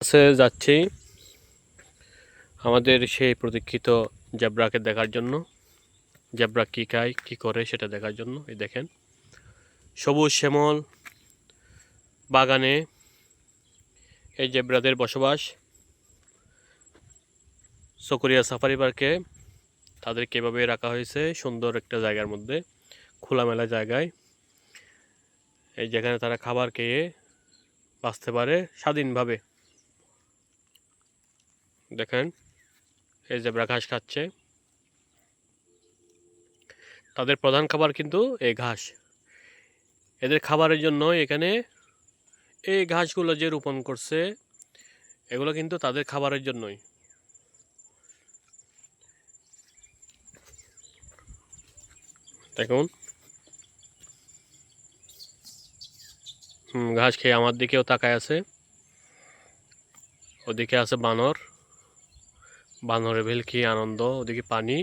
কাছে যাচ্ছি আমাদের সেই প্রতীক্ষিত জেব্রাকে দেখার জন্য। জেব্রা কী খায় কী করে সেটা দেখার জন্য। এই দেখেন সবুজ শ্যামল বাগানে এই জেব্রাদের বসবাস। চকরিয়া সাফারি পার্কে তাদেরকে এভাবে রাখা হয়েছে সুন্দর একটা জায়গার মধ্যে, খোলামেলা জায়গায়, এই যেখানে তারা খাবার খেয়ে বাঁচতে পারে স্বাধীনভাবে। দেখেন এই জেব্রা ঘাস খাচ্ছে, তাদের প্রধান খাবার কিন্তু এই ঘাস। এদের খাবারের জন্য এখানে এই ঘাসগুলো যে রোপণ করছে এগুলো কিন্তু তাদের খাবারের জন্যই। দেখুন ঘাস খেয়ে আমার দিকেও তাকায় আছে। ওদিকে আছে বানর, বানরের ভেলকি আনন্দ। ওদিকে পানি,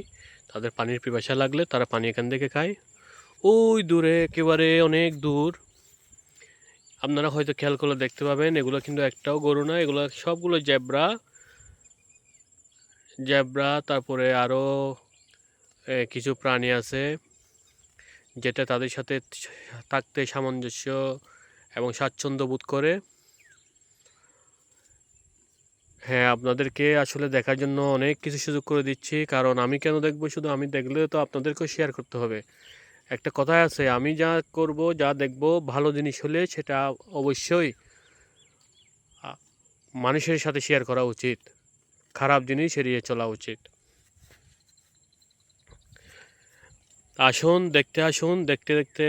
তাদের পানির পিপাসা লাগলে তারা পানি এখান থেকে খায়। ওই দূরে একেবারে অনেক দূর আপনারা হয়তো খেয়াল করলে দেখতে পাবেন, এগুলো কিন্তু একটাও গরু না, এগুলো সবগুলো জেব্রা। জেব্রা তারপরে আরও কিছু প্রাণী আছে যেটা তাদের সাথে থাকতে সামঞ্জস্য এবং স্বাচ্ছন্দ্য বোধ করে। হ্যাঁ, আপনাদেরকে আসলে দেখার জন্য অনেক কিছু সুযোগ করে দিচ্ছি, কারণ আমি কেন দেখবো? শুধু আমি দেখলে তো আপনাদেরকেও শেয়ার করতে হবে। একটা কথাই আছে, আমি যা করব যা দেখব ভালো জিনিস হলে সেটা অবশ্যই মানুষের সাথে শেয়ার করা উচিত, খারাপ জিনিস এড়িয়ে চলা উচিত। আসুন, দেখতে আসুন, দেখতে দেখতে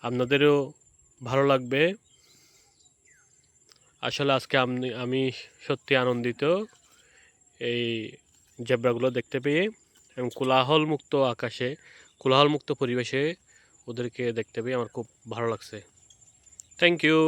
আপনাদেরও ভালো লাগবে। আসলে আজকে আমি সত্যি আনন্দিত এই জেব্রাগুলো দেখতে পেয়ে, এবং কোলাহলমুক্ত আকাশে, কোলাহলমুক্ত পরিবেশে ওদেরকে দেখতে পেয়ে আমার খুব ভালো লাগছে। Thank you.